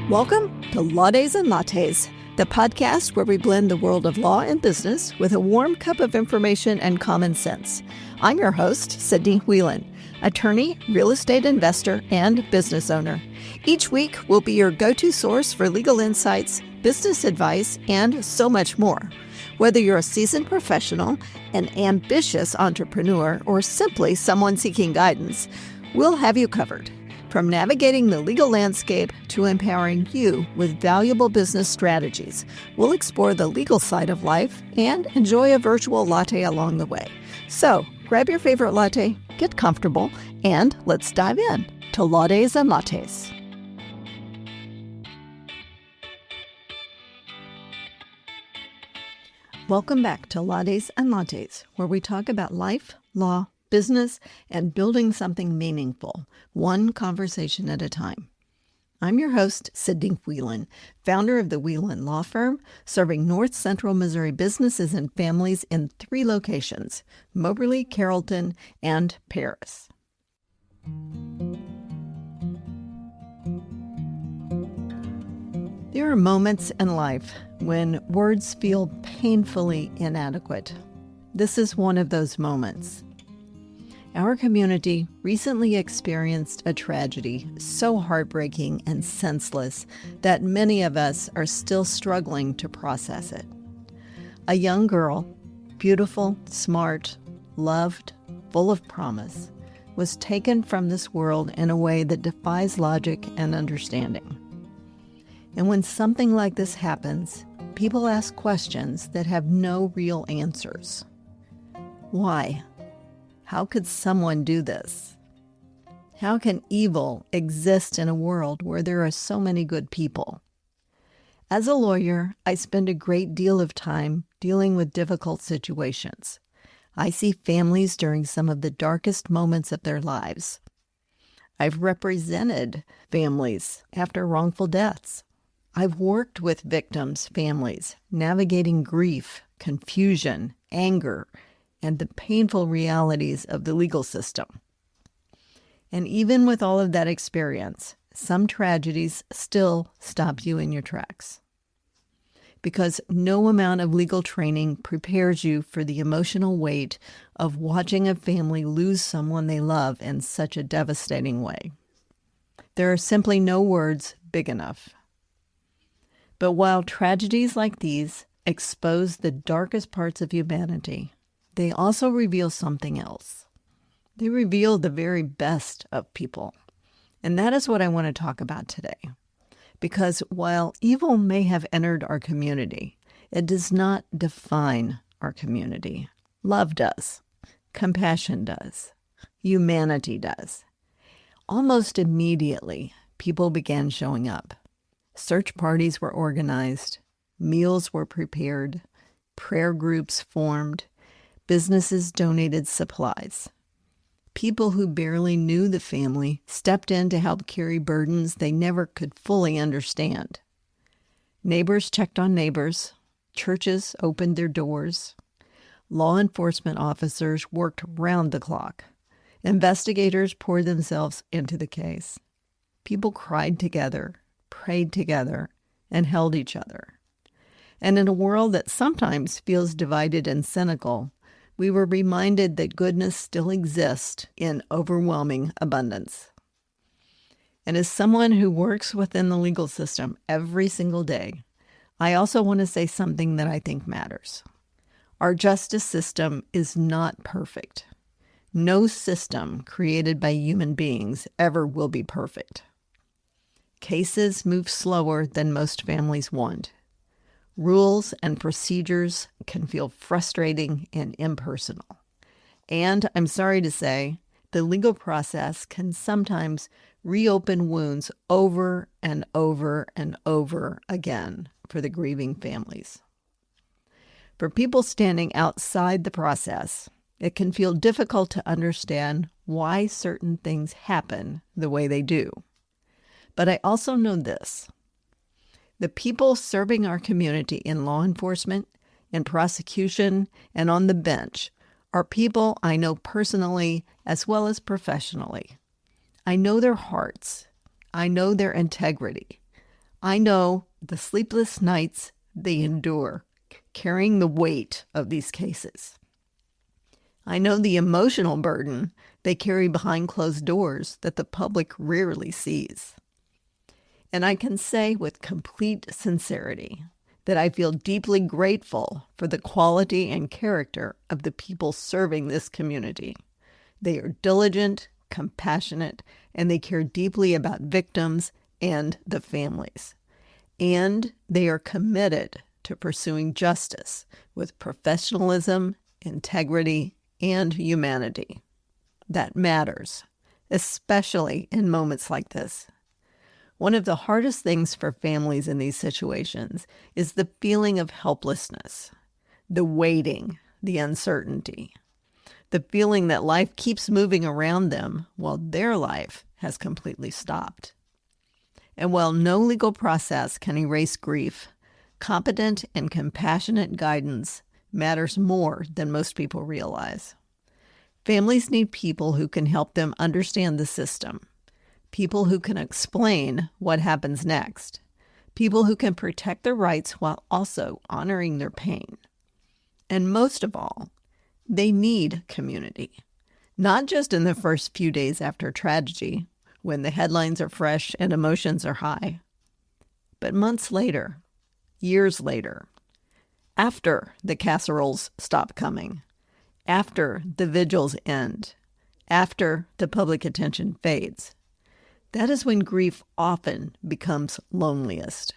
Welcome to Law Days and Lattes, the podcast where we blend the world of law and business with a warm cup of information and common sense. I'm your host, Sydney Whelan, attorney, real estate investor, and business owner. Each week, we'll be your go-to source for legal insights, business advice, and so much more. Whether you're a seasoned professional, an ambitious entrepreneur, or simply someone seeking guidance, we'll have you covered. From navigating the legal landscape to empowering you with valuable business strategies, we'll explore the legal side of life and enjoy a virtual latte along the way. So, grab your favorite latte, get comfortable, and let's dive in to Law Days and Lattes. Welcome back to Law Days and Lattes, where we talk about life, law, business, and building something meaningful, one conversation at a time. I'm your host, Sydney Whelan, founder of the Whelan Law Firm, serving North Central Missouri businesses and families in 3 locations, Moberly, Carrollton, and Paris. There are moments in life when words feel painfully inadequate. This is one of those moments. Our community recently experienced a tragedy so heartbreaking and senseless that many of us are still struggling to process it. A young girl, beautiful, smart, loved, full of promise, was taken from this world in a way that defies logic and understanding. And when something like this happens, people ask questions that have no real answers. Why? How could someone do this? How can evil exist in a world where there are so many good people? As a lawyer, I spend a great deal of time dealing with difficult situations. I see families during some of the darkest moments of their lives. I've represented families after wrongful deaths. I've worked with victims' families, navigating grief, confusion, anger, and the painful realities of the legal system. And even with all of that experience, some tragedies still stop you in your tracks. Because no amount of legal training prepares you for the emotional weight of watching a family lose someone they love in such a devastating way. There are simply no words big enough. But while tragedies like these expose the darkest parts of humanity, they also reveal something else. They reveal the very best of people. And that is what I want to talk about today. Because while evil may have entered our community, it does not define our community. Love does. Compassion does. Humanity does. Almost immediately, people began showing up. Search parties were organized. Meals were prepared. Prayer groups formed. Businesses donated supplies. People who barely knew the family stepped in to help carry burdens they never could fully understand. Neighbors checked on neighbors. Churches opened their doors. Law enforcement officers worked round the clock. Investigators poured themselves into the case. People cried together, prayed together, and held each other. And in a world that sometimes feels divided and cynical, we were reminded that goodness still exists in overwhelming abundance. And as someone who works within the legal system every single day, I also want to say something that I think matters. Our justice system is not perfect. No system created by human beings ever will be perfect. Cases move slower than most families want. Rules and procedures can feel frustrating and impersonal. And I'm sorry to say, the legal process can sometimes reopen wounds over and over and over again for the grieving families. For people standing outside the process, it can feel difficult to understand why certain things happen the way they do. But I also know this. The people serving our community in law enforcement, in prosecution, and on the bench are people I know personally as well as professionally. I know their hearts. I know their integrity. I know the sleepless nights they endure, carrying the weight of these cases. I know the emotional burden they carry behind closed doors that the public rarely sees. And I can say with complete sincerity that I feel deeply grateful for the quality and character of the people serving this community. They are diligent, compassionate, and they care deeply about victims and the families. And they are committed to pursuing justice with professionalism, integrity, and humanity. That matters, especially in moments like this. One of the hardest things for families in these situations is the feeling of helplessness, the waiting, the uncertainty, the feeling that life keeps moving around them while their life has completely stopped. And while no legal process can erase grief, competent and compassionate guidance matters more than most people realize. Families need people who can help them understand the system, people who can explain what happens next, people who can protect their rights while also honoring their pain. And most of all, they need community, not just in the first few days after tragedy, when the headlines are fresh and emotions are high, but months later, years later, after the casseroles stop coming, after the vigils end, after the public attention fades. That is when grief often becomes loneliest.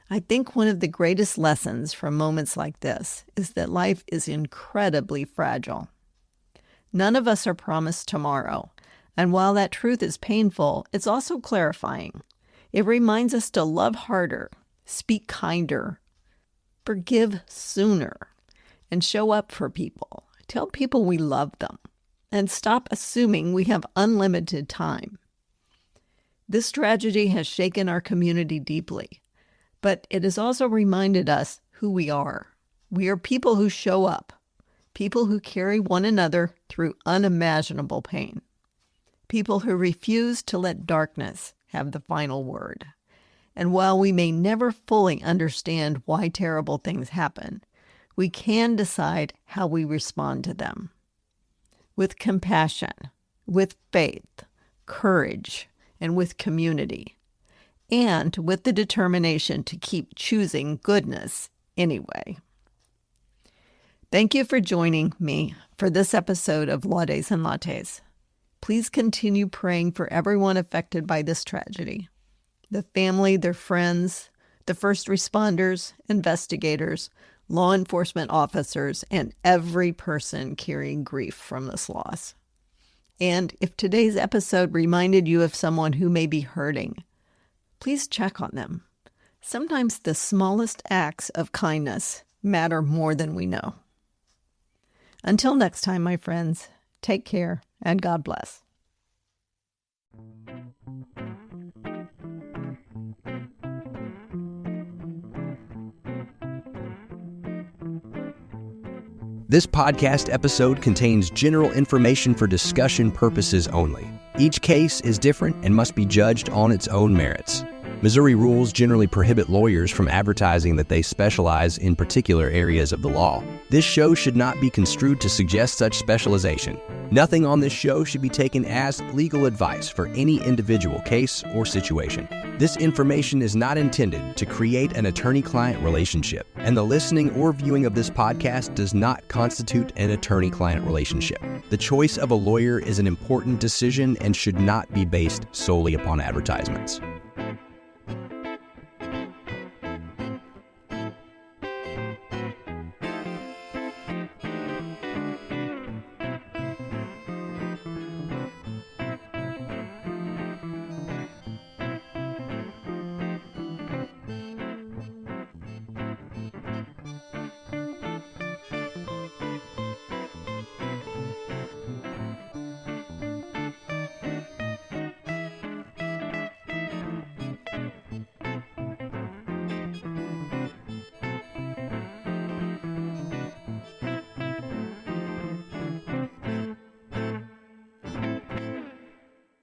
I think one of the greatest lessons from moments like this is that life is incredibly fragile. None of us are promised tomorrow, and while that truth is painful, it's also clarifying. It reminds us to love harder, speak kinder, forgive sooner, and show up for people. Tell people we love them, and stop assuming we have unlimited time. This tragedy has shaken our community deeply, but it has also reminded us who we are. We are people who show up, people who carry one another through unimaginable pain, people who refuse to let darkness have the final word. And while we may never fully understand why terrible things happen, we can decide how we respond to them. With compassion, with faith, courage, and with community, and with the determination to keep choosing goodness anyway. Thank you for joining me for this episode of Laudes and Lattes. Please continue praying for everyone affected by this tragedy, the family, their friends, the first responders, investigators, law enforcement officers, and every person carrying grief from this loss. And if today's episode reminded you of someone who may be hurting, please check on them. Sometimes the smallest acts of kindness matter more than we know. Until next time, my friends, take care and God bless. This podcast episode contains general information for discussion purposes only. Each case is different and must be judged on its own merits. Missouri rules generally prohibit lawyers from advertising that they specialize in particular areas of the law. This show should not be construed to suggest such specialization. Nothing on this show should be taken as legal advice for any individual case or situation. This information is not intended to create an attorney-client relationship, and the listening or viewing of this podcast does not constitute an attorney-client relationship. The choice of a lawyer is an important decision and should not be based solely upon advertisements.